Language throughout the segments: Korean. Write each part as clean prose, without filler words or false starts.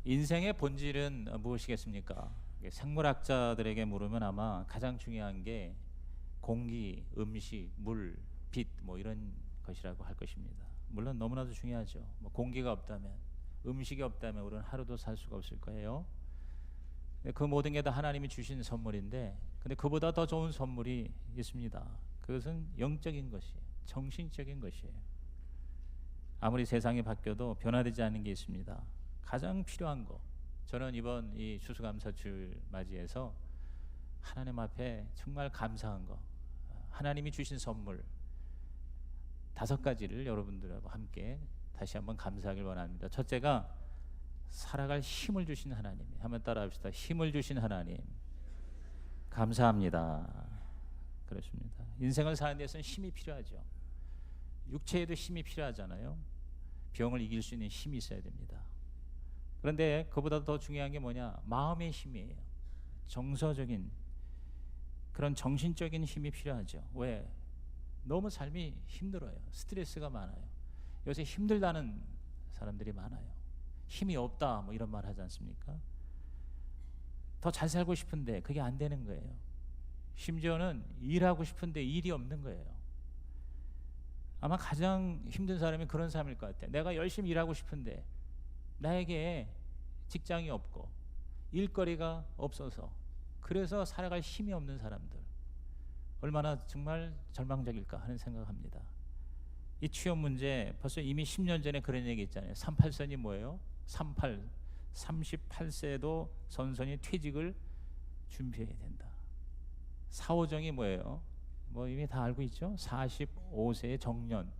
인생의 본질은 무엇이겠습니까? 생물학자들에게 물으면 아마 가장 중요한 게 공기, 음식, 물, 빛 뭐 이런 것이라고 할 것입니다. 물론 너무나도 중요하죠. 뭐 공기가 없다면, 음식이 없다면 우리는 하루도 살 수가 없을 거예요. 그 모든 게 다 하나님이 주신 선물인데, 근데 그보다 더 좋은 선물이 있습니다. 그것은 영적인 것이에요. 정신적인 것이에요. 아무리 세상이 바뀌어도 변화되지 않는 게 있습니다. 가장 필요한 거, 저는 이번 이 추수감사절 맞이해서 하나님 앞에 정말 감사한 거, 하나님이 주신 선물 5가지를 여러분들하고 함께 다시 한번 감사하길 원합니다. 첫째가 살아갈 힘을 주신 하나님. 한번 따라합시다. 힘을 주신 하나님 감사합니다. 그렇습니다. 인생을 사는 데서는 힘이 필요하죠. 육체에도 힘이 필요하잖아요. 병을 이길 수 있는 힘이 있어야 됩니다. 그런데 그보다 더 중요한 게 뭐냐? 마음의 힘이에요. 정서적인 그런 정신적인 힘이 필요하죠. 왜? 너무 삶이 힘들어요. 스트레스가 많아요. 요새 힘들다는 사람들이 많아요. 힘이 없다 뭐 이런 말 하지 않습니까? 더 잘 살고 싶은데 그게 안 되는 거예요. 심지어는 일하고 싶은데 일이 없는 거예요. 아마 가장 힘든 사람이 그런 사람일 것 같아요. 내가 열심히 일하고 싶은데 나에게 직장이 없고 일거리가 없어서 그래서 살아갈 힘이 없는 사람들, 얼마나 정말 절망적일까 하는 생각합니다. 이 취업 문제 벌써 이미 10년 전에 그런 얘기 있잖아요. 38선이 뭐예요? 38세도 선선히 퇴직을 준비해야 된다. 4호정이 뭐예요? 뭐 이미 다 알고 있죠. 45세의 정년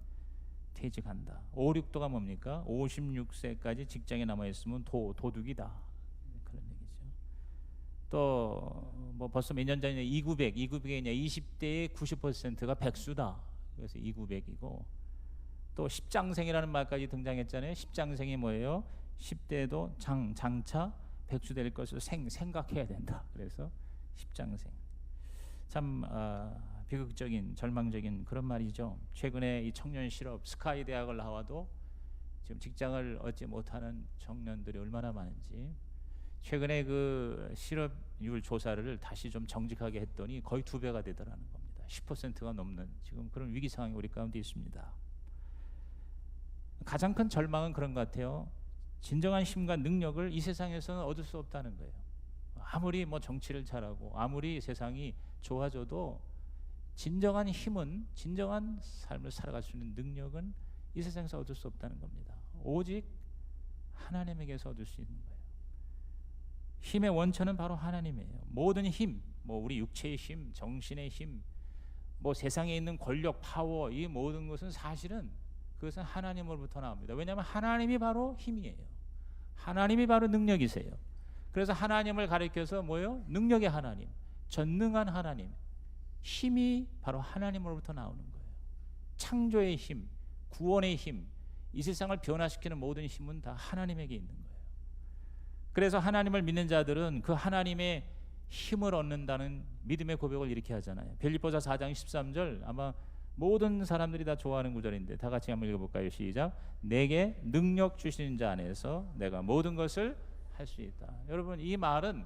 퇴직한다. 5, 6도가 뭡니까? 56세까지 직장에 남아있으면 도둑이다. 그런 얘기죠. 또 뭐 벌써 몇 년 전에 2900이 20대의 90%가 백수다. 그래서 2900이고, 또 십장생이라는 말까지 등장했잖아요. 십장생이 뭐예요? 10대도 장차 백수 될 것을 생각해야 된다. 그래서 십장생. 참 비극적인 절망적인 그런 말이죠. 최근에 이 청년 실업 스카이 대학을 나와도 지금 직장을 얻지 못하는 청년들이 얼마나 많은지, 최근에 그 실업률 조사를 다시 좀 정직하게 했더니 거의 2배가 되더라는 겁니다. 10%가 넘는 지금 그런 위기 상황이 우리 가운데 있습니다. 가장 큰 절망은 그런 것 같아요. 진정한 힘과 능력을 이 세상에서는 얻을 수 없다는 거예요. 아무리 뭐 정치를 잘하고 아무리 세상이 좋아져도 진정한 힘은, 진정한 삶을 살아갈 수 있는 능력은 이 세상에서 얻을 수 없다는 겁니다. 오직 하나님에게서 얻을 수 있는 거예요. 힘의 원천은 바로 하나님이에요. 모든 힘, 뭐 우리 육체의 힘, 정신의 힘, 뭐 세상에 있는 권력, 파워, 이 모든 것은 사실은 그것은 하나님으로부터 나옵니다. 왜냐하면 하나님이 바로 힘이에요. 하나님이 바로 능력이세요. 그래서 하나님을 가리켜서 뭐예요? 능력의 하나님, 전능한 하나님, 힘이 바로 하나님으로부터 나오는 거예요. 창조의 힘, 구원의 힘, 이 세상을 변화시키는 모든 힘은 다 하나님에게 있는 거예요. 그래서 하나님을 믿는 자들은 그 하나님의 힘을 얻는다는 믿음의 고백을 이렇게 하잖아요. 빌립보서 4장 13절, 아마 모든 사람들이 다 좋아하는 구절인데 다 같이 한번 읽어볼까요? 시작. 내게 능력 주시는 자 안에서 내가 모든 것을 할 수 있다. 여러분, 이 말은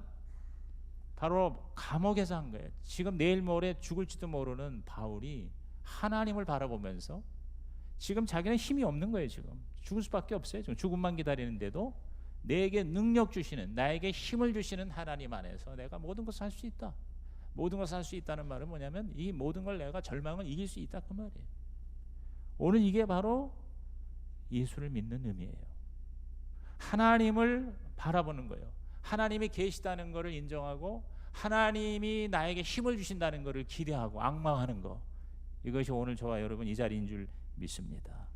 바로 감옥에서 한 거예요. 지금 내일 모레 죽을지도 모르는 바울이 하나님을 바라보면서 지금 자기는 힘이 없는 거예요. 지금 죽을 수밖에 없어요. 지금 죽음만 기다리는데도 내게 능력 주시는, 나에게 힘을 주시는 하나님 안에서 내가 모든 것을 할 수 있다. 모든 것을 할 수 있다는 말은 뭐냐면 이 모든 걸 내가 절망을 이길 수 있다, 그 말이에요. 오늘 이게 바로 예수를 믿는 의미예요. 하나님을 바라보는 거예요. 하나님이 계시다는 것을 인정하고 하나님이 나에게 힘을 주신다는 것을 기대하고 앙망하는 것, 이것이 오늘 저와 여러분 이 자리인 줄 믿습니다.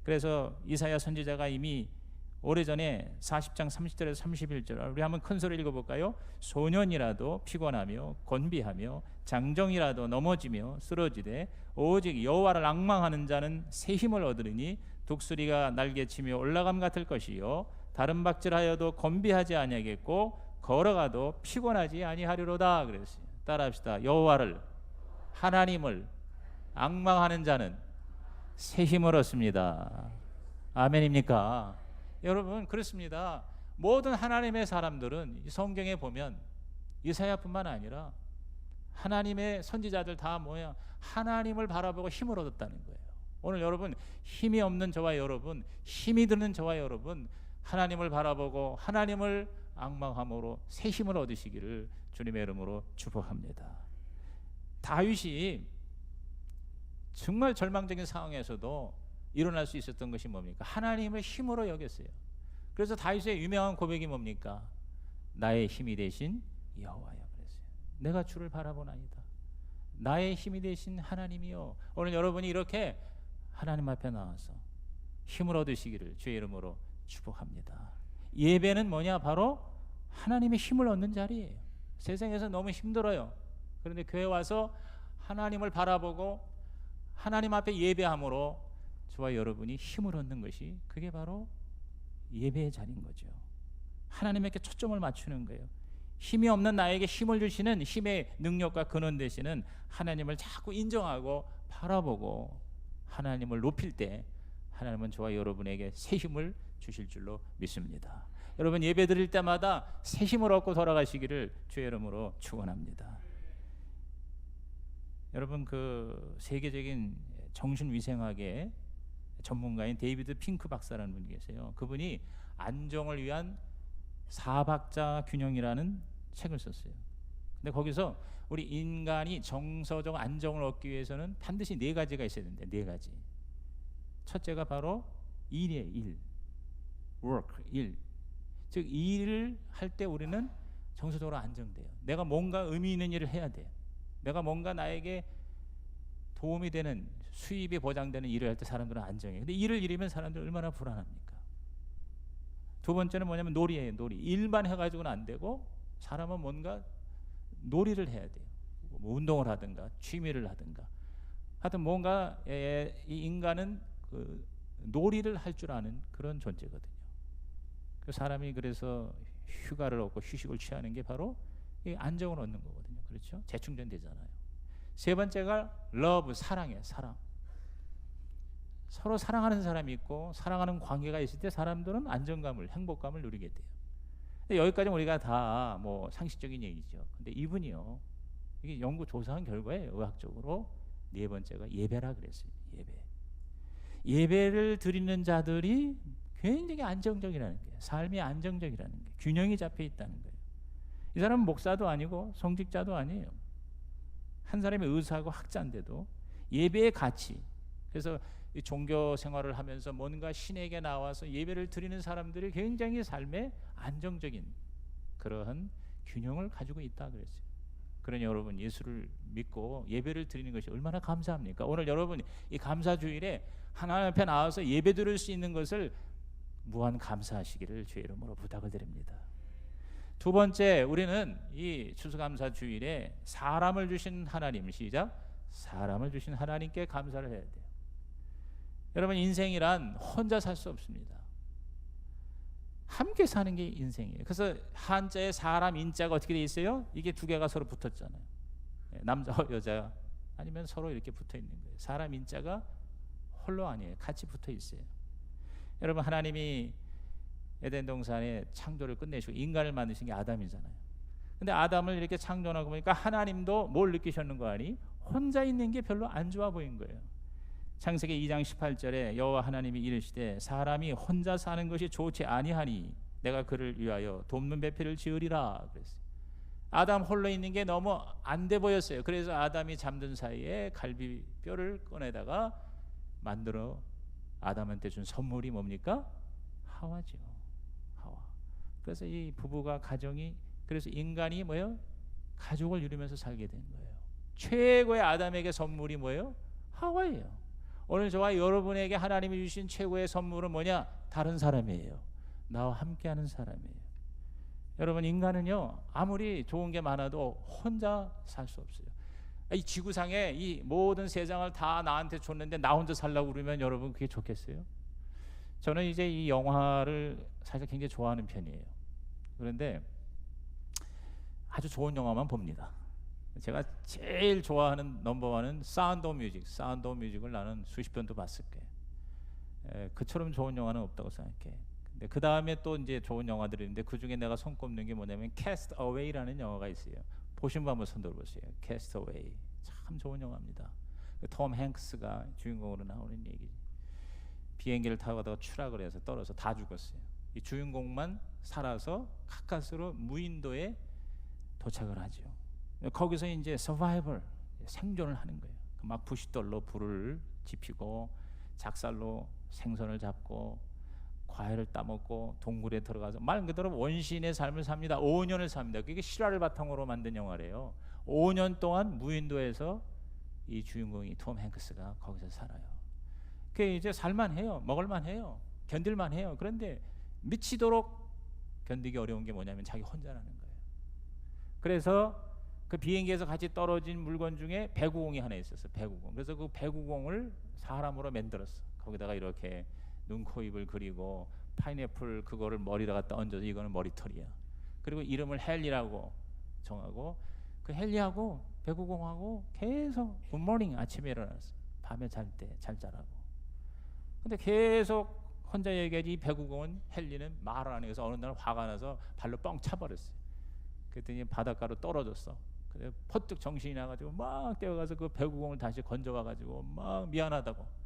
그래서 이사야 선지자가 이미 오래전에 40장 30절에서 31절, 우리 한번 큰 소리 읽어볼까요? 소년이라도 피곤하며 곤비하며 장정이라도 넘어지며 쓰러지되 오직 여호와를 앙망하는 자는 새 힘을 얻으리니 독수리가 날개치며 올라감 같을 것이요 다른 박질하여도 곤비하지 아니하겠고 걸어가도 피곤하지 아니하리로다. 그랬어요. 따라합시다. 여호와를, 하나님을 앙망하는 자는 새 힘을 얻습니다. 아멘입니까? 여러분, 그렇습니다. 모든 하나님의 사람들은 성경에 보면 이사야뿐만 아니라 하나님의 선지자들 다 뭐야? 하나님을 바라보고 힘을 얻었다는 거예요. 오늘 여러분, 힘이 없는 저와 여러분, 힘이 드는 저와 여러분, 하나님을 바라보고 하나님을 앙망함으로 새 힘을 얻으시기를 주님의 이름으로 축복합니다. 다윗이 정말 절망적인 상황에서도 일어날 수 있었던 것이 뭡니까? 하나님을 힘으로 여겼어요. 그래서 다윗의 유명한 고백이 뭡니까? 나의 힘이 되신 여호와여. 그랬어요. 내가 주를 바라보나이다. 나의 힘이 되신 하나님이요. 오늘 여러분이 이렇게 하나님 앞에 나와서 힘을 얻으시기를 주의 이름으로 축복합니다. 예배는 뭐냐? 바로 하나님의 힘을 얻는 자리예요. 세상에서 너무 힘들어요. 그런데 교회 와서 하나님을 바라보고 하나님 앞에 예배함으로 저와 여러분이 힘을 얻는 것이, 그게 바로 예배의 자리인 거죠. 하나님에게 초점을 맞추는 거예요. 힘이 없는 나에게 힘을 주시는 힘의 능력과 근원 되시는 하나님을 자꾸 인정하고 바라보고 하나님을 높일 때 하나님은 저와 여러분에게 새 힘을 주실 줄로 믿습니다. 여러분, 예배 드릴 때마다 새 힘을 얻고 돌아가시기를 주의 이름으로 축원합니다. 여러분, 그 세계적인 정신위생학의 전문가인 데이비드 핑크 박사라는 분이 계세요. 그분이 안정을 위한 4박자 균형이라는 책을 썼어요. 근데 거기서 우리 인간이 정서적 안정을 얻기 위해서는 반드시 4가지가 있어야 되는데, 4가지. 첫째가 바로 일이에요. 일. work, 일. 즉 일을 할 때 우리는 정서적으로 안정돼요. 내가 뭔가 의미 있는 일을 해야 돼요. 내가 뭔가 나에게 도움이 되는, 수입이 보장되는 일을 할 때 사람들은 안정해요. 근데 일을 잃으면 사람들은 얼마나 불안합니까? 두 번째는 뭐냐면 놀이예요. 놀이. 일만 해가지고는 안 되고 사람은 뭔가 놀이를 해야 돼요. 뭐 운동을 하든가 취미를 하든가 하여튼 뭔가 이 인간은 그 놀이를 할 줄 아는 그런 존재거든요. 그 사람이 그래서 휴가를 얻고 휴식을 취하는 게 바로 이 안정을 얻는 거거든요. 그렇죠? 재충전되잖아요. 세 번째가 러브, 사랑이에요. 사랑. 서로 사랑하는 사람이 있고 사랑하는 관계가 있을 때 사람들은 안정감을, 행복감을 누리게 돼요. 근데 여기까지는 우리가 다 뭐 상식적인 얘기죠. 근데 이분이요, 이게 연구 조사한 결과예요. 의학적으로. 네 번째가 예배라 그랬어요. 예배를 드리는 자들이 굉장히 안정적이라는 거예요. 삶이 안정적이라는 거예요. 균형이 잡혀 있다는 거예요. 이 사람은 목사도 아니고 성직자도 아니에요. 한 사람이 의사하고 학자인데도 예배의 가치, 그래서 이 종교 생활을 하면서 뭔가 신에게 나와서 예배를 드리는 사람들이 굉장히 삶에 안정적인 그러한 균형을 가지고 있다 그랬어요. 그러니 여러분, 예수를 믿고 예배를 드리는 것이 얼마나 감사합니까? 오늘 여러분, 이 감사주일에 하나님 앞에 나와서 예배 드릴 수 있는 것을 무한 감사하시기를 주의 이름으로 부탁을 드립니다. 두 번째, 우리는 이 추수감사주일에 사람을 주신 하나님, 시작, 사람을 주신 하나님께 감사를 해야 돼요. 여러분, 인생이란 혼자 살 수 없습니다. 함께 사는 게 인생이에요. 그래서 한자에 사람, 인자가 어떻게 돼 있어요? 이게 두 개가 서로 붙었잖아요. 남자와 여자 아니면 서로 이렇게 붙어 있는 거예요. 사람, 인자가 홀로 아니에요. 같이 붙어 있어요. 여러분, 하나님이 에덴 동산에 창조를 끝내시고 인간을 만드신 게 아담이잖아요. 근데 아담을 이렇게 창조하고 보니까 하나님도 뭘 느끼셨는 거 아니? 혼자 있는 게 별로 안 좋아 보인 거예요. 창세기 2장 18절에 여호와 하나님이 이르시되 사람이 혼자 사는 것이 좋지 아니하니 내가 그를 위하여 돕는 배필을 지으리라 그랬어요. 아담 홀로 있는 게 너무 안 돼 보였어요. 그래서 아담이 잠든 사이에 갈비뼈를 꺼내다가 만들어 아담한테 준 선물이 뭡니까? 하와죠. 하와. 그래서 이 부부가, 가정이, 그래서 인간이 뭐예요? 가족을 이루면서 살게 된 거예요. 최고의 아담에게 선물이 뭐예요? 하와예요. 오늘 저와 여러분에게 하나님이 주신 최고의 선물은 뭐냐? 다른 사람이에요. 나와 함께하는 사람이에요. 여러분, 인간은요, 아무리 좋은 게 많아도 혼자 살 수 없어요. 이 지구상에 이 모든 세상을 다 나한테 줬는데 나 혼자 살라고 그러면 여러분, 그게 좋겠어요? 저는 이제 이 영화를 사실 굉장히 좋아하는 편이에요. 그런데 아주 좋은 영화만 봅니다. 제가 제일 좋아하는 넘버원은 사운드 오브 뮤직. 사운드 오브 뮤직을 나는 수십 번도 봤을 거예요. 그처럼 좋은 영화는 없다고 생각해. 그 다음에 또 이제 좋은 영화들이 있는데 그 중에 내가 손꼽는 게 뭐냐면 Cast Away라는 영화가 있어요. 보신 분 한번 손 들어보세요. Cast Away 참 좋은 영화입니다. 톰 행크스가 주인공으로 나오는 얘기지. 비행기를 타고 가다가 추락을 해서 떨어져 다 죽었어요. 이 주인공만 살아서 가까스로 무인도에 도착을 하죠. 거기서 이제 서바이벌 생존을 하는 거예요. 막 부싯돌로 불을 지피고 작살로 생선을 잡고 과일을 따먹고 동굴에 들어가서 말 그대로 원시인의 삶을 삽니다. 5년을 삽니다. 그게 실화를 바탕으로 만든 영화래요. 5년 동안 무인도에서 이 주인공이 톰 행크스가 거기서 살아요. 그게 이제 살만해요. 먹을만해요. 견딜만해요. 그런데 미치도록 견디기 어려운 게 뭐냐면 자기 혼자라는 거예요. 그래서 그 비행기에서 같이 떨어진 물건 중에 배구공이 하나 있었어요. 배구공. 그래서 그 배구공을 사람으로 만들었어. 거기다가 이렇게 눈, 코, 입을 그리고 파인애플 그거를 머리에다 갖다 얹어서 이거는 머리털이야. 그리고 이름을 헨리라고 정하고 그 헨리하고 배구공하고 계속 굿모닝 아침에 일어났어. 밤에 잘 때 잘 자라고. 근데 계속 혼자 얘기하지 이 배구공은 헨리는 말을 안 해서 어느 날 화가 나서 발로 뻥 차버렸어요. 그랬더니 바닷가로 떨어졌어. 그래 퍼뜩 정신이 나가지고 막 뛰어가서 그 배구공을 다시 건져와가지고 막 미안하다고.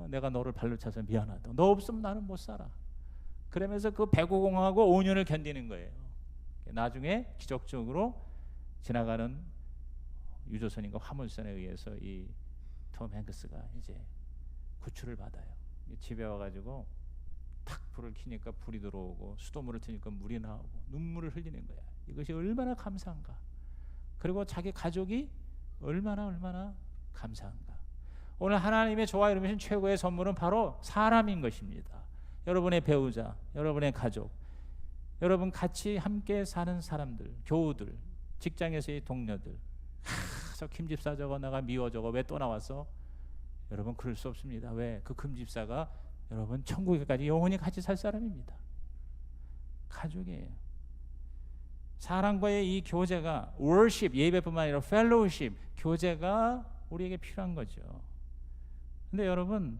내가 너를 발로 차서 미안하다. 너 없으면 나는 못 살아. 그러면서 그 배구공하고 5년을 견디는 거예요. 나중에 기적적으로 지나가는 유조선인가 화물선에 의해서 이 톰 행크스가 이제 구출을 받아요. 집에 와가지고 탁 불을 켜니까 불이 들어오고 수돗물을 트니까 물이 나오고 눈물을 흘리는 거야. 이것이 얼마나 감사한가. 그리고 자기 가족이 얼마나 감사한가. 오늘 하나님의 좋아 이루신 최고의 선물은 바로 사람인 것입니다. 여러분의 배우자, 여러분의 가족, 여러분 같이 함께 사는 사람들, 교우들, 직장에서의 동료들. 저 김집사 저거 내가 미워 저거 왜 또 나왔어? 여러분 그럴 수 없습니다. 왜? 그 김집사가 여러분 천국에까지 영원히 같이 살 사람입니다. 가족이에요. 사람과의 이 교제가 worship 예배뿐만 아니라 fellowship 교제가 우리에게 필요한 거죠. 근데 여러분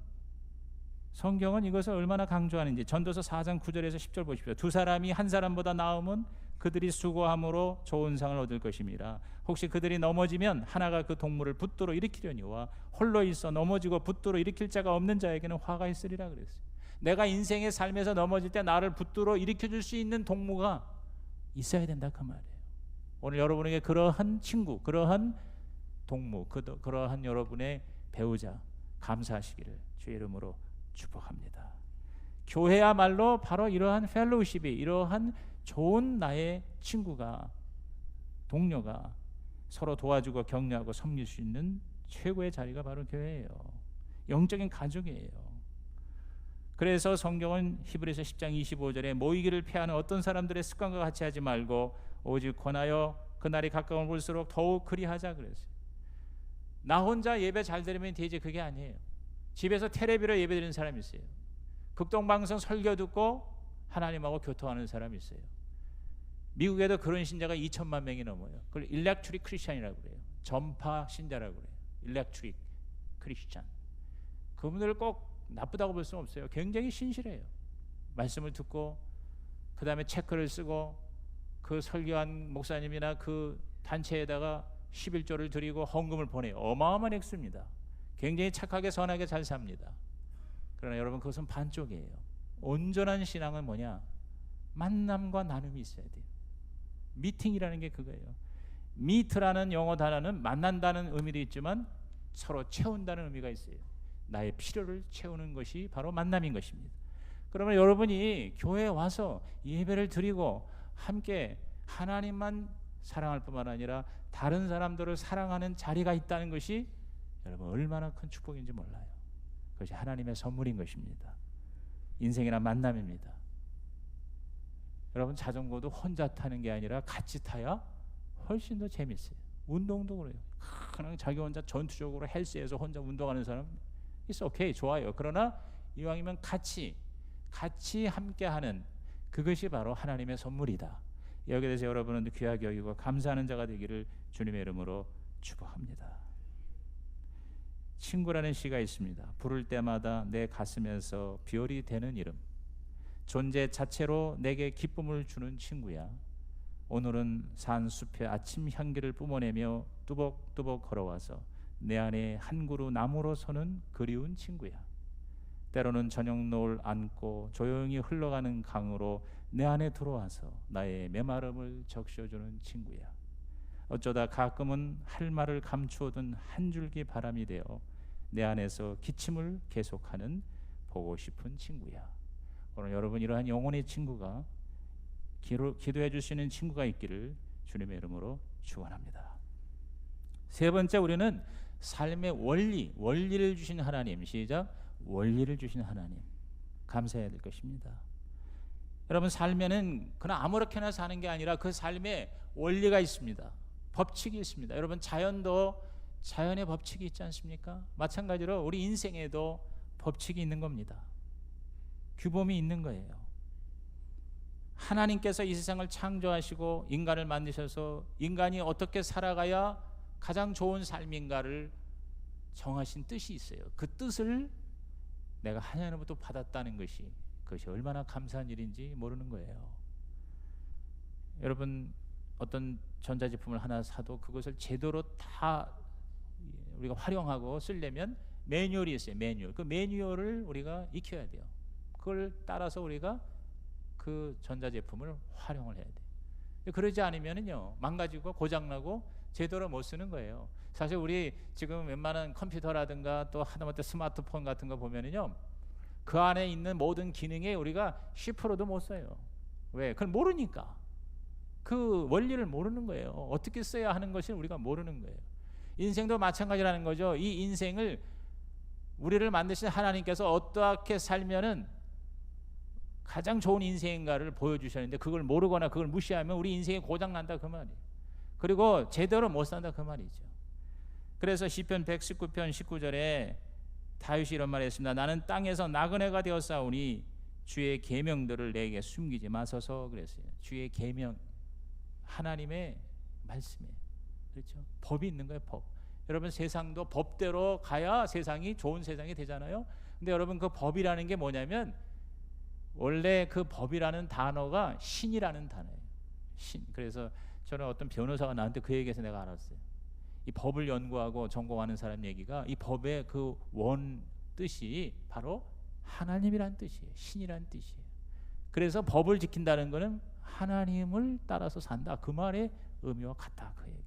성경은 이것을 얼마나 강조하는지 전도서 4장 9절에서 10절 보십시오. 두 사람이 한 사람보다 나으면 그들이 수고함으로 좋은 상을 얻을 것입니다. 혹시 그들이 넘어지면 하나가 그 동물을 붙들어 일으키려니와 홀로 있어 넘어지고 붙들어 일으킬 자가 없는 자에게는 화가 있으리라 그랬어요. 내가 인생의 삶에서 넘어질 때 나를 붙들어 일으켜줄 수 있는 동무가 있어야 된다 그 말이에요. 오늘 여러분에게 그러한 친구, 그러한 동무, 그러한 여러분의 배우자 감사하시기를 주의 이름으로 축복합니다. 교회야말로 바로 이러한 펠로우십이 이러한 좋은 나의 친구가 동료가 서로 도와주고 격려하고 섬길 수 있는 최고의 자리가 바로 교회예요. 영적인 가족이에요. 그래서 성경은 히브리서 10장 25절에 모이기를 피하는 어떤 사람들의 습관과 같이 하지 말고 오직 권하여 그날이 가까운 볼수록 더욱 그리하자 그랬어요. 나 혼자 예배 잘 드리면 되지 그게 아니에요. 집에서 텔레비로 예배 드리는 사람이 있어요. 극동방송 설교 듣고 하나님하고 교통하는 사람이 있어요. 미국에도 그런 신자가 2천만 명이 넘어요. 그걸 일렉트릭 크리스찬이라고 그래요. 전파 신자라고 그래요. 일렉트릭 크리스찬. 그분들을 꼭 나쁘다고 볼 수는 없어요. 굉장히 신실해요. 말씀을 듣고 그 다음에 체크를 쓰고 그 설교한 목사님이나 그 단체에다가 11조를 드리고 헌금을 보내요. 어마어마한 액수입니다. 굉장히 착하게 선하게 잘 삽니다. 그러나 여러분 그것은 반쪽이에요. 온전한 신앙은 뭐냐? 만남과 나눔이 있어야 돼요. 미팅이라는 게 그거예요. 미트라는 영어 단어는 만난다는 의미도 있지만 서로 채운다는 의미가 있어요. 나의 필요를 채우는 것이 바로 만남인 것입니다. 그러면 여러분이 교회에 와서 예배를 드리고 함께 하나님만 사랑할 뿐만 아니라 다른 사람들을 사랑하는 자리가 있다는 것이 여러분 얼마나 큰 축복인지 몰라요. 그것이 하나님의 선물인 것입니다. 인생이란 만남입니다. 여러분 자전거도 혼자 타는 게 아니라 같이 타야 훨씬 더 재밌어요. 운동도 그래요. 그냥 자기 혼자 전투적으로 헬스에서 혼자 운동하는 사람 it's okay, 좋아요. 그러나 이왕이면 같이 함께하는 그것이 바로 하나님의 선물이다. 여기에 대해서 여러분은 귀하게 여기고 감사하는 자가 되기를 주님의 이름으로 축복합니다. 친구라는 시가 있습니다. 부를 때마다 내 가슴에서 비열이 되는 이름. 존재 자체로 내게 기쁨을 주는 친구야. 오늘은 산숲의 아침 향기를 뿜어내며 뚜벅뚜벅 걸어와서 내 안에 한 그루 나무로 서는 그리운 친구야. 때로는 저녁 노을 안고 조용히 흘러가는 강으로 내 안에 들어와서 나의 메마름을 적셔주는 친구야. 어쩌다 가끔은 할 말을 감추어둔 한 줄기 바람이 되어 내 안에서 기침을 계속하는 보고 싶은 친구야. 오늘 여러분 이러한 영혼의 친구가 기도해 주시는 친구가 있기를 주님의 이름으로 축원합니다. 세 번째, 우리는 삶의 원리를 주신 하나님, 시작, 원리를 주신 하나님 감사해야 될 것입니다. 여러분, 삶에는 그냥 아무렇게나 사는 게 아니라 그 삶에 원리가 있습니다. 법칙이 있습니다. 여러분, 자연도 자연의 법칙이 있지 않습니까? 마찬가지로 우리 인생에도 법칙이 있는 겁니다. 규범이 있는 거예요. 하나님께서 이 세상을 창조하시고 인간을 만드셔서 인간이 어떻게 살아가야 가장 좋은 삶인가를 정하신 뜻이 있어요. 그 뜻을 내가 하나님으로부터 받았다는 그것이 얼마나 감사한 일인지 모르는 거예요. 여러분, 어떤 전자제품을 하나 사도 그것을 제대로 다 우리가 활용하고 쓰려면 매뉴얼이 있어요. 매뉴얼. 그 매뉴얼을 우리가 익혀야 돼요. 그걸 따라서 우리가 그 전자제품을 활용을 해야 돼요. 그러지 않으면요, 망가지고 고장나고 제대로 못 쓰는 거예요. 사실 우리 지금 웬만한 컴퓨터라든가 또 하다못해 스마트폰 같은 거 보면은요, 그 안에 있는 모든 기능에 우리가 10%도 못 써요. 왜? 그걸 모르니까. 그 원리를 모르는 거예요. 어떻게 써야 하는 것을 우리가 모르는 거예요. 인생도 마찬가지라는 거죠. 이 인생을 우리를 만드신 하나님께서 어떻게 살면은 가장 좋은 인생인가를 보여주셨는데 그걸 모르거나 그걸 무시하면 우리 인생이 고장난다 그 말이에요. 그리고 제대로 못 산다 그 말이죠. 그래서 시편 119편 19절에 다윗이 이런 말을 했습니다. 나는 땅에서 나그네가 되었사오니 주의 계명들을 내게 숨기지 마소서 그랬어요. 주의 계명, 하나님의 말씀에, 그렇죠? 법이 있는 거예요. 법. 여러분, 세상도 법대로 가야 세상이 좋은 세상이 되잖아요. 근데 여러분, 그 법이라는 게 뭐냐면 원래 그 법이라는 단어가 신이라는 단어예요. 신. 그래서 저는 어떤 변호사가 나한테 그 얘기해서 내가 알았어요. 이 법을 연구하고 전공하는 사람 얘기가 이 법의 그 원 뜻이 바로 하나님이란 뜻이에요. 신이란 뜻이에요. 그래서 법을 지킨다는 것은 하나님을 따라서 산다. 그 말의 의미와 같다. 그 얘기예요.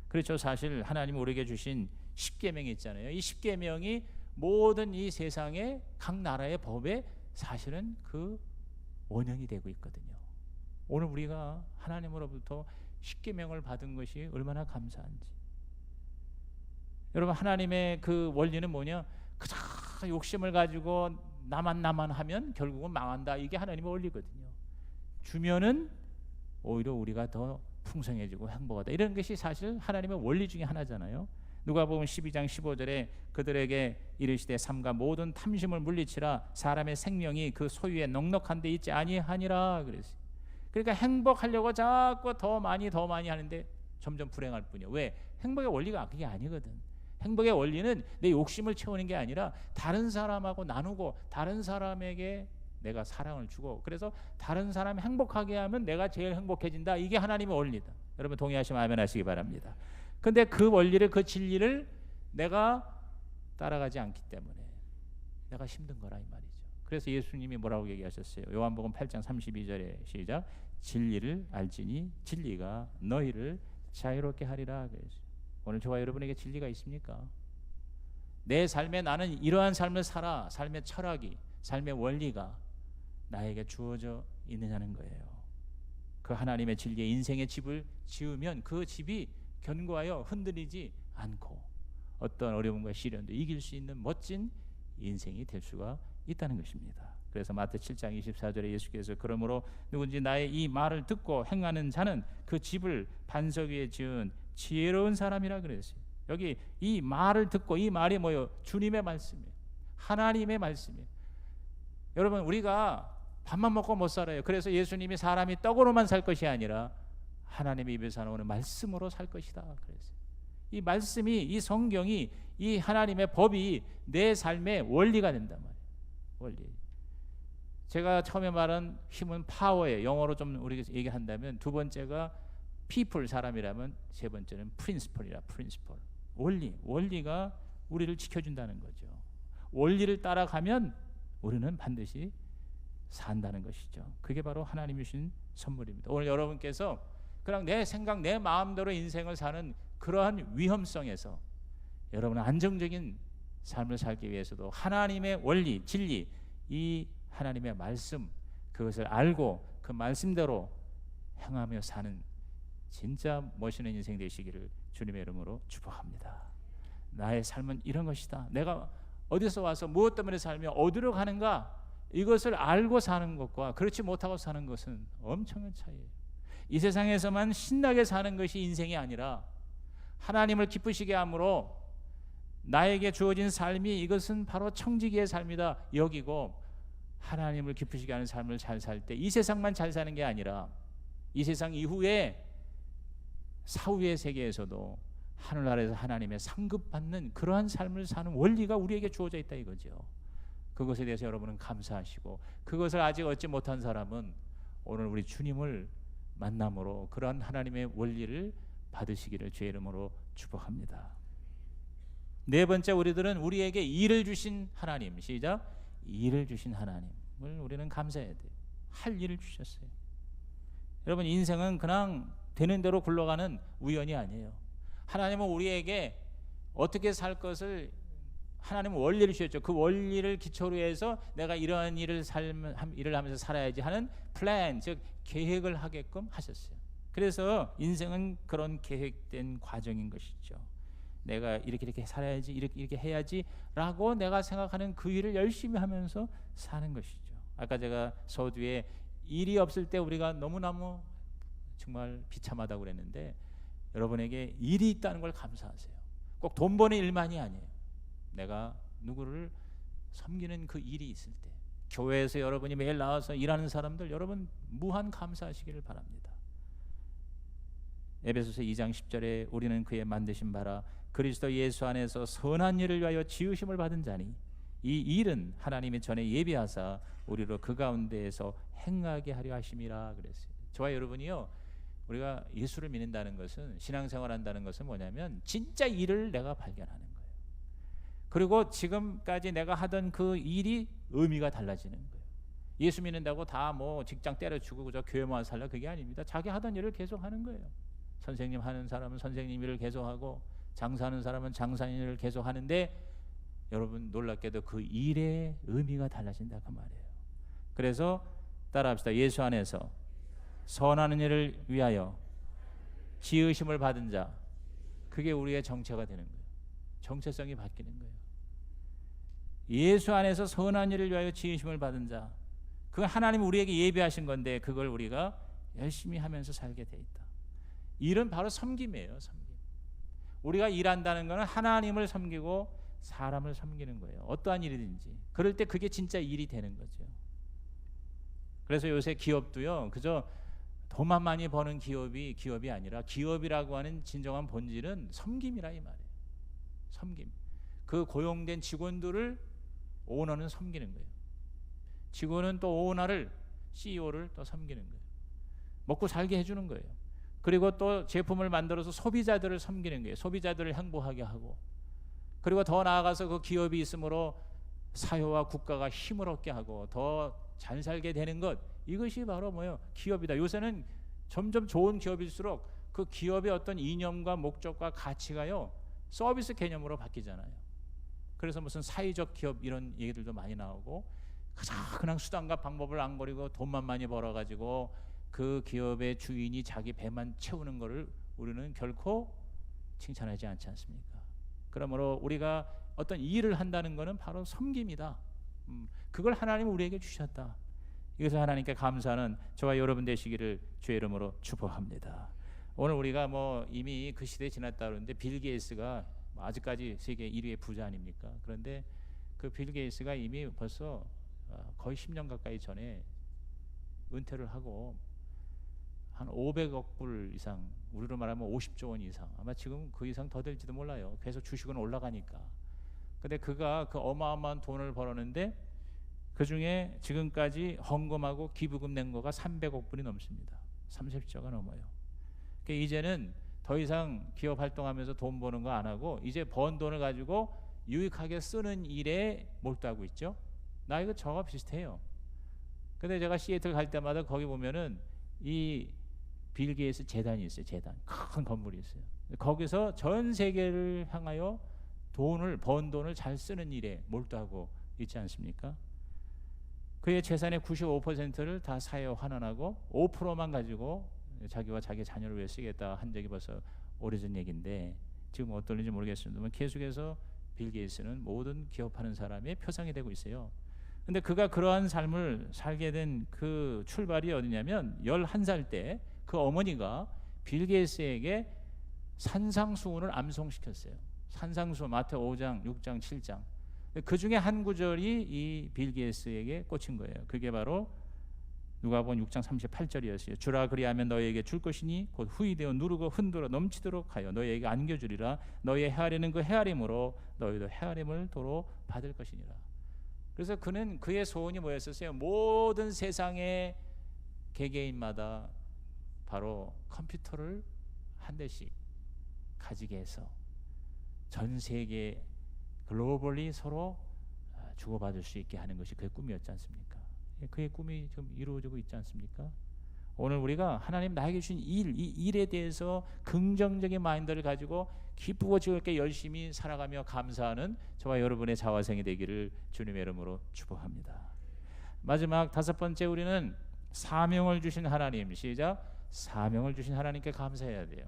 그렇죠. 사실 하나님이 우리에게 주신 십계명이 있잖아요. 이 십계명이 모든 이 세상의 각 나라의 법에 사실은 그 원형이 되고 있거든요. 오늘 우리가 하나님으로부터 십계명을 받은 것이 얼마나 감사한지. 여러분, 하나님의 그 원리는 뭐냐? 그저 욕심을 가지고 나만 하면 결국은 망한다. 이게 하나님의 원리거든요. 주면은 오히려 우리가 더 풍성해지고 행복하다. 이런 것이 사실 하나님의 원리 중에 하나잖아요. 누가복음 12장 15절에 그들에게 이르시되 삼가 모든 탐심을 물리치라 사람의 생명이 그 소유에 넉넉한 데 있지 아니하니라 그랬어요. 그러니까 행복하려고 자꾸 더 많이 하는데 점점 불행할 뿐이에요. 왜? 행복의 원리가 그게 아니거든. 행복의 원리는 내 욕심을 채우는 게 아니라 다른 사람하고 나누고 다른 사람에게 내가 사랑을 주고 그래서 다른 사람 행복하게 하면 내가 제일 행복해진다. 이게 하나님의 원리다. 여러분 동의하시면 아멘 하시기 바랍니다. 근데 그 원리를, 그 진리를 내가 따라가지 않기 때문에 내가 힘든 거라 이 말이죠. 그래서 예수님이 뭐라고 얘기하셨어요? 요한복음 8장 32절에 시작. 진리를 알지니 진리가 너희를 자유롭게 하리라 그랬어요. 오늘 저와 여러분에게 진리가 있습니까? 내 삶에 나는 이러한 삶을 살아. 삶의 철학이, 삶의 원리가 나에게 주어져 있느냐는 거예요. 그 하나님의 진리의 인생의 집을 지으면 그 집이 견고하여 흔들리지 않고 어떤 어려움과 시련도 이길 수 있는 멋진 인생이 될 수가 있다는 것입니다. 그래서 마태 7장 24절에 예수께서 그러므로 누군지 나의 이 말을 듣고 행하는 자는 그 집을 반석 위에 지은 지혜로운 사람이라 그랬어요. 여기 이 말을 듣고, 이 말이 뭐예요? 주님의 말씀이에요. 하나님의 말씀이에요. 여러분 우리가 밥만 먹고 못 살아요. 그래서 예수님이 사람이 떡으로만 살 것이 아니라 하나님의 입에서 나오는 말씀으로 살 것이다 그랬어요. 이 말씀이, 이 성경이, 이 하나님의 법이 내 삶의 원리가 된단 말이에요. 원리. 제가 처음에 말한 힘은 파워예요. 영어로 좀 우리가 얘기한다면 두 번째가 people, 사람이라면 세 번째는 principle이라, principle. 원리가 우리를 지켜준다는 거죠. 원리를 따라가면 우리는 반드시 산다는 것이죠. 그게 바로 하나님이 주신 선물입니다. 오늘 여러분께서 그냥 내 생각, 내 마음대로 인생을 사는 그러한 위험성에서 여러분은 안정적인 삶을 살기 위해서도 하나님의 원리, 진리, 이 하나님의 말씀, 그것을 알고 그 말씀대로 행하며 사는 진짜 멋있는 인생 되시기를 주님의 이름으로 축복합니다. 나의 삶은 이런 것이다. 내가 어디서 와서 무엇 때문에 살며 어디로 가는가, 이것을 알고 사는 것과 그렇지 못하고 사는 것은 엄청난 차이예요. 이 세상에서만 신나게 사는 것이 인생이 아니라 하나님을 기쁘시게 함으로 나에게 주어진 삶이 이것은 바로 청지기의 삶이다 여기고 하나님을 기쁘시게 하는 삶을 잘 살 때 이 세상만 잘 사는 게 아니라 이 세상 이후에 사후의 세계에서도 하늘나라에서 하나님의 상급받는 그러한 삶을 사는 원리가 우리에게 주어져 있다 이거죠. 그것에 대해서 여러분은 감사하시고, 그것을 아직 얻지 못한 사람은 오늘 우리 주님을 만남으로 그러한 하나님의 원리를 받으시기를 주의 이름으로 축복합니다. 네 번째, 우리들은 우리에게 일을 주신 하나님, 시작, 일을 주신 하나님을 우리는 감사해야 돼요. 할 일을 주셨어요. 여러분, 인생은 그냥 되는 대로 굴러가는 우연이 아니에요. 하나님은 우리에게 어떻게 살 것을 하나님은 원리를 주셨죠. 그 원리를 기초로 해서 내가 이러한 일을 하면서 살아야지 하는 플랜, 즉 계획을 하게끔 하셨어요. 그래서 인생은 그런 계획된 과정인 것이죠. 내가 이렇게 살아야지, 이렇게 해야지라고 내가 생각하는 그 일을 열심히 하면서 사는 것이죠. 아까 제가 서두에 일이 없을 때 우리가 너무너무 정말 비참하다고 그랬는데, 여러분에게 일이 있다는 걸 감사하세요. 꼭 돈 버는 일만이 아니에요. 내가 누구를 섬기는 그 일이 있을 때, 교회에서 여러분이 매일 나와서 일하는 사람들, 여러분 무한 감사하시기를 바랍니다. 에베소서 2장 10절에 우리는 그의 만드신 바라 그리스도 예수 안에서 선한 일을 위하여 지으심을 받은 자니 이 일은 하나님이 전에 예비하사 우리로 그 가운데에서 행하게 하려 하심이라 그랬어요. 저와 여러분이요, 우리가 예수를 믿는다는 것은, 신앙생활 한다는 것은 뭐냐면 진짜 일을 내가 발견하는 거예요. 그리고 지금까지 내가 하던 그 일이 의미가 달라지는 거예요. 예수 믿는다고 다 뭐 직장 때려주고 그저 교회만 살라, 그게 아닙니다. 자기 하던 일을 계속 하는 거예요. 선생님 하는 사람은 선생님 일을 계속하고, 장사하는 사람은 장사하는 일을 계속 하는데, 여러분 놀랍게도 그 일의 의미가 달라진다 그 말이에요. 그래서 따라합시다. 예수 안에서 선하는 일을 위하여 지으심을 받은 자, 그게 우리의 정체가 되는 거예요. 정체성이 바뀌는 거예요. 예수 안에서 선한 일을 위하여 지으심을 받은 자, 그건 하나님이 우리에게 예비하신 건데 그걸 우리가 열심히 하면서 살게 돼 있다. 일은 바로 섬김이에요. 섬김. 우리가 일한다는 것은 하나님을 섬기고 사람을 섬기는 거예요. 어떠한 일이든지. 그럴 때 그게 진짜 일이 되는 거죠. 그래서 요새 기업도요, 그저 돈만 많이 버는 기업이 아니라, 기업이라고 하는 진정한 본질은 섬김이라 이 말이에요. 섬김. 그 고용된 직원들을 오너는 섬기는 거예요. 직원은 또 오너를, CEO를 또 섬기는 거예요. 먹고 살게 해주는 거예요. 그리고 또 제품을 만들어서 소비자들을 섬기는 거예요. 소비자들을 행복하게 하고, 그리고 더 나아가서 그 기업이 있으므로 사회와 국가가 힘을 얻게 하고 더 잘 살게 되는 것, 이것이 바로 뭐예요? 기업이다. 요새는 점점 좋은 기업일수록 그 기업의 어떤 이념과 목적과 가치가요, 서비스 개념으로 바뀌잖아요. 그래서 무슨 사회적 기업 이런 얘기들도 많이 나오고, 그냥 수단과 방법을 안 버리고 돈만 많이 벌어가지고 그 기업의 주인이 자기 배만 채우는 것을 우리는 결코 칭찬하지 않지 않습니까? 그러므로 우리가 어떤 일을 한다는 것은 바로 섬김이다. 그걸 하나님은 우리에게 주셨다. 이것을 하나님께 감사하는 저와 여러분 되시기를 주의 이름으로 축복합니다. 오늘 우리가 뭐 이미 그 시대에 지났다 그러는데, 빌 게이츠가 아직까지 세계 1위의 부자 아닙니까? 그런데 그 빌 게이츠가 이미 벌써 거의 10년 가까이 전에 은퇴를 하고 한 500억 불 이상, 우리로 말하면 50조 원 이상, 아마 지금 그 이상 더 될지도 몰라요. 계속 주식은 올라가니까. 근데 그가 그 어마어마한 돈을 벌었는데 그중에 지금까지 헌금하고 기부금 낸 거가 300억 불이 넘습니다. 30조가 넘어요. 그러니까 이제는 더 이상 기업 활동하면서 돈 버는 거 안 하고 이제 번 돈을 가지고 유익하게 쓰는 일에 몰두하고 있죠. 나 이거 저와 비슷해요. 근데 제가 시애틀 갈 때마다 거기 보면은 이 빌 게이츠 재단이 있어요. 재단. 큰 건물이 있어요. 거기서 전 세계를 향하여 번 돈을 잘 쓰는 일에 몰두하고 있지 않습니까? 그의 재산의 95%를 다 사회에 환원하고 5%만 가지고 자기와 자기 자녀를 위해 쓰겠다 한 적이 벌써 오래전 얘기인데 지금 어떨는지 모르겠습니다만 계속해서 빌 게이츠는 모든 기업하는 사람의 표상이 되고 있어요. 근데 그가 그러한 삶을 살게 된 그 출발이 어디냐면 11살 때 그 어머니가 빌 게이츠에게 산상수훈을 암송시켰어요. 산상수 마태오 5장, 6장, 7장. 그 중에 한 구절이 이 빌 게이츠에게 꽂힌 거예요. 그게 바로 누가복음 6장 38절이었어요. 주라 그리하면 너희에게 줄 것이니 곧 후히 되어 누르고 흔들어 넘치도록 하여 너희에게 안겨주리라. 너희의 헤아리는 그 헤아림으로 너희도 헤아림을 도로 받을 것이니라. 그래서 그의 소원이 뭐였었어요? 모든 세상의 개개인마다 바로 컴퓨터를 한 대씩 가지게 해서 전 세계 글로벌리 서로 주고받을 수 있게 하는 것이 그의 꿈이었지 않습니까? 그의 꿈이 좀 이루어지고 있지 않습니까? 오늘 우리가 하나님 나에게 주신 이 일에 대해서 긍정적인 마인드를 가지고 기쁘고 즐겁게 열심히 살아가며 감사하는 저와 여러분의 자화생이 되기를 주님의 이름으로 축복합니다. 마지막 5번째, 우리는 사명을 주신 하나님, 시작. 사명을 주신 하나님께 감사해야 돼요.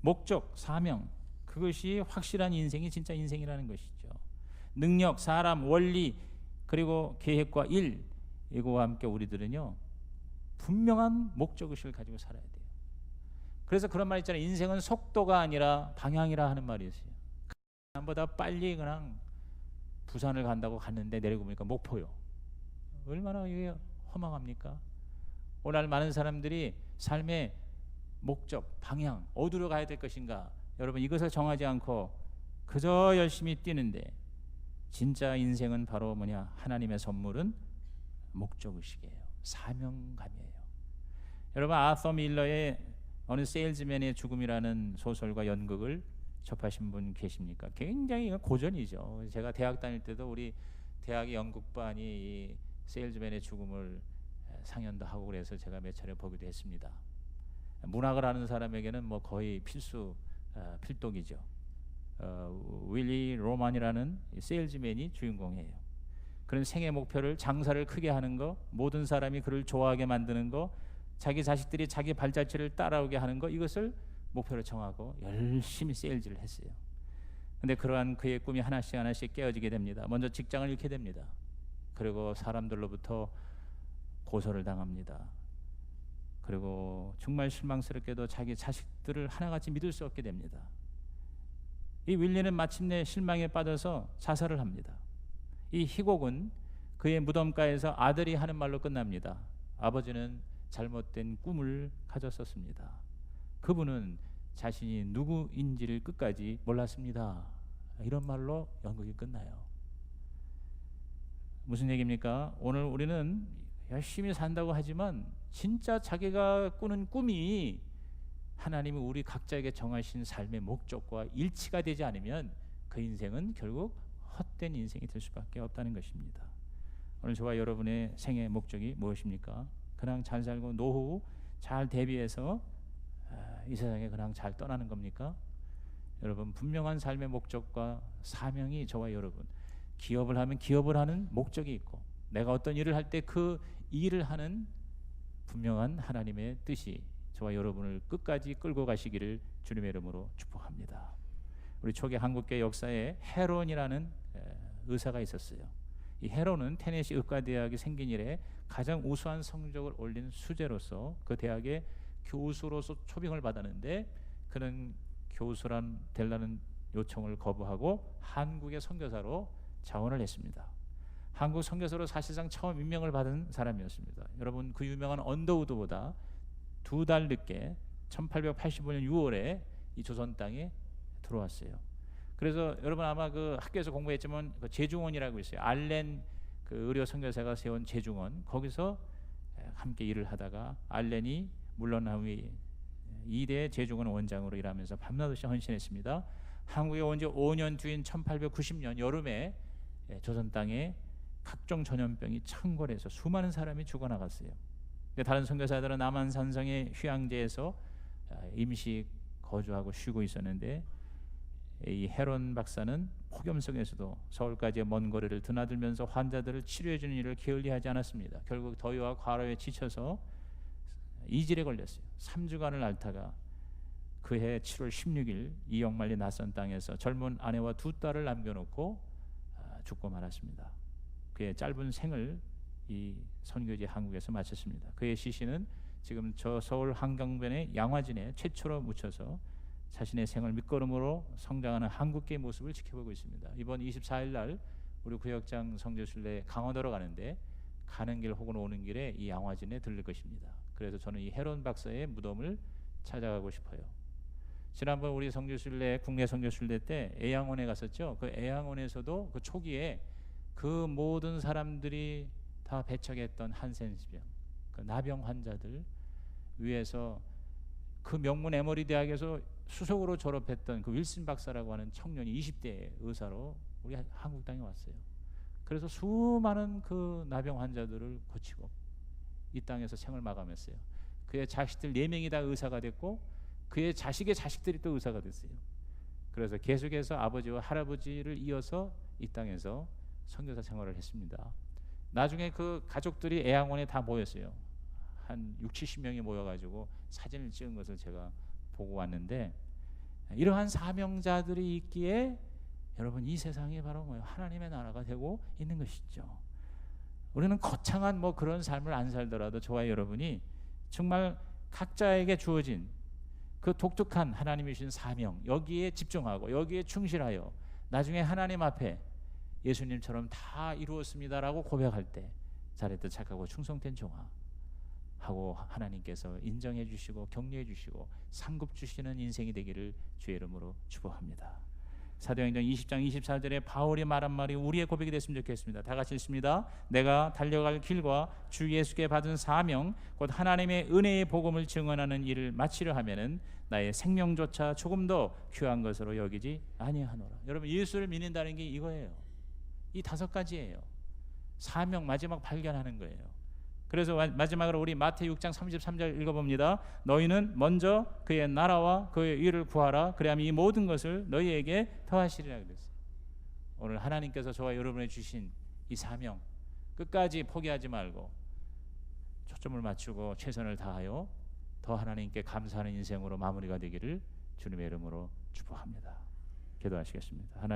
목적, 사명, 그것이 확실한 인생이 진짜 인생이라는 것이죠. 능력, 사람, 원리, 그리고 계획과 일, 이거와 함께 우리들은요 분명한 목적의식을 가지고 살아야 돼요. 그래서 그런 말 있잖아요. 인생은 속도가 아니라 방향이라 하는 말이 있어요. 보다 빨리 그냥 부산을 간다고 갔는데 내리고 보니까 목포요. 얼마나 이게 허망합니까? 오늘 많은 사람들이 삶의 목적, 방향, 어디로 가야 될 것인가, 여러분 이것을 정하지 않고 그저 열심히 뛰는데, 진짜 인생은 바로 뭐냐? 하나님의 선물은 목적의식이에요. 사명감이에요. 여러분 아서 밀러의 어느 세일즈맨의 죽음이라는 소설과 연극을 접하신 분 계십니까? 굉장히 고전이죠. 제가 대학 다닐 때도 우리 대학의 연극반이 이 세일즈맨의 죽음을 상연도 하고 그래서 제가 몇 차례 보기도 했습니다. 문학을 하는 사람에게는 뭐 거의 필독이죠. 윌리 로만이라는 세일즈맨이 주인공이에요. 그런 생애 목표를, 장사를 크게 하는 거, 모든 사람이 그를 좋아하게 만드는 거, 자기 자식들이 자기 발자취를 따라오게 하는 거, 이것을 목표로 정하고 열심히 세일즈를 했어요. 근데 그러한 그의 꿈이 하나씩 하나씩 깨어지게 됩니다. 먼저 직장을 잃게 됩니다. 그리고 사람들로부터 고소를 당합니다. 그리고 정말 실망스럽게도 자기 자식들을 하나같이 믿을 수 없게 됩니다. 이 윌리는 마침내 실망에 빠져서 자살을 합니다. 이 희곡은 그의 무덤가에서 아들이 하는 말로 끝납니다. 아버지는 잘못된 꿈을 가졌었습니다. 그분은 자신이 누구인지를 끝까지 몰랐습니다. 이런 말로 연극이 끝나요. 무슨 얘기입니까? 오늘 우리는 열심히 산다고 하지만 진짜 자기가 꾸는 꿈이 하나님이 우리 각자에게 정하신 삶의 목적과 일치가 되지 않으면 그 인생은 결국 헛된 인생이 될 수밖에 없다는 것입니다. 오늘 저와 여러분의 생애 목적이 무엇입니까? 그냥 잘 살고 노후 잘 대비해서 이 세상에 그냥 잘 떠나는 겁니까? 여러분, 분명한 삶의 목적과 사명이 저와 여러분, 기업을 하면 기업을 하는 목적이 있고, 내가 어떤 일을 할 때 그 일을 하는 분명한 하나님의 뜻이 저와 여러분을 끝까지 끌고 가시기를 주님의 이름으로 축복합니다. 우리 초기 한국교회 역사에 헤론이라는 의사가 있었어요. 이 헤론은 테네시 의과대학이 생긴 이래 가장 우수한 성적을 올린 수재로서 그 대학의 교수로서 초빙을 받았는데, 그는 교수란 되려는 요청을 거부하고 한국의 선교사로 자원을 했습니다. 한국 선교사로 사실상 처음 임명을 받은 사람이었습니다. 여러분, 그 유명한 언더우드보다 2달 늦게 1885년 6월에 이 조선 땅에 들어왔어요. 그래서 여러분 아마 그 학교에서 공부했지만 그 제중원이라고 있어요. 알렌 그 의료 선교사가 세운 재중원, 거기서 함께 일을 하다가 알렌이 물러난 후에 2대 재중원 원장으로 일하면서 밤낮없이 헌신했습니다. 한국에 온 지 5년 뒤인 1890년 여름에 조선 땅에 각종 전염병이 창궐해서 수많은 사람이 죽어나갔어요. 다른 선교사들은 남한산성의 휴양지에서 임시 거주하고 쉬고 있었는데, 이 헤론 박사는 폭염 속에서도 서울까지의 먼 거리를 드나들면서 환자들을 치료해 주는 일을 게을리하지 않았습니다. 결국 더위와 과로에 지쳐서 이질에 걸렸어요. 3주간을 앓다가 그해 7월 16일 이 역말리 낯선 땅에서 젊은 아내와 2딸을 남겨놓고 죽고 말았습니다. 그의 짧은 생을 이 선교지 한국에서 마쳤습니다. 그의 시신은 지금 저 서울 한강변의 양화진에 최초로 묻혀서 자신의 생을 밑거름으로 성장하는 한국계의 모습을 지켜보고 있습니다. 이번 24일 날 우리 구역장 성지순례 강원도로 가는데, 가는 길 혹은 오는 길에 이 양화진에 들릴 것입니다. 그래서 저는 이 헤론 박사의 무덤을 찾아가고 싶어요. 지난번 우리 성지순례 국내 성지순례 때 애양원에 갔었죠. 그 애양원에서도 그 초기에 그 모든 사람들이 다 배척했던 한센병, 그 나병 환자들 위해서 그 명문 에머리 대학에서 수석으로 졸업했던 그 윌슨 박사라고 하는 청년이 20대 의사로 우리 한국 땅에 왔어요. 그래서 수많은 그 나병 환자들을 고치고 이 땅에서 생을 마감했어요. 그의 자식들 4명이 다 의사가 됐고, 그의 자식의 자식들이 또 의사가 됐어요. 그래서 계속해서 아버지와 할아버지를 이어서 이 땅에서 선교사 생활을 했습니다. 나중에 그 가족들이 애양원에 다 모였어요. 한 60-70명이 모여가지고 사진을 찍은 것을 제가 보고 왔는데, 이러한 사명자들이 있기에 여러분 이 세상이 바로 뭐예요? 하나님의 나라가 되고 있는 것이죠. 우리는 거창한 뭐 그런 삶을 안 살더라도 저와 여러분이 정말 각자에게 주어진 그 독특한 하나님이 주신 사명, 여기에 집중하고 여기에 충실하여 나중에 하나님 앞에 예수님처럼 다 이루었습니다라고 고백할 때 잘했던 착하고 충성된 종아 하고 하나님께서 인정해 주시고 격려해 주시고 상급 주시는 인생이 되기를 주의 이름으로 축복합니다. 사도행전 20장 24절에 바울이 말한 말이 우리의 고백이 됐으면 좋겠습니다. 다 같이 읽습니다. 내가 달려갈 길과 주 예수께 받은 사명 곧 하나님의 은혜의 복음을 증언하는 일을 마치려 하면은 나의 생명조차 조금 더 귀한 것으로 여기지 아니하노라. 여러분 예수를 믿는다는 게 이거예요. 이 5가지예요. 사명 마지막 발견하는 거예요. 그래서 마지막으로 우리 마태 6장 33절 읽어봅니다. 너희는 먼저 그의 나라와 그의 의를 구하라. 그래야만 이 모든 것을 너희에게 더하시리라 그랬어요. 오늘 하나님께서 저와 여러분에 주신 이 사명 끝까지 포기하지 말고 초점을 맞추고 최선을 다하여 더 하나님께 감사하는 인생으로 마무리가 되기를 주님의 이름으로 축복합니다. 기도하시겠습니다. 하나님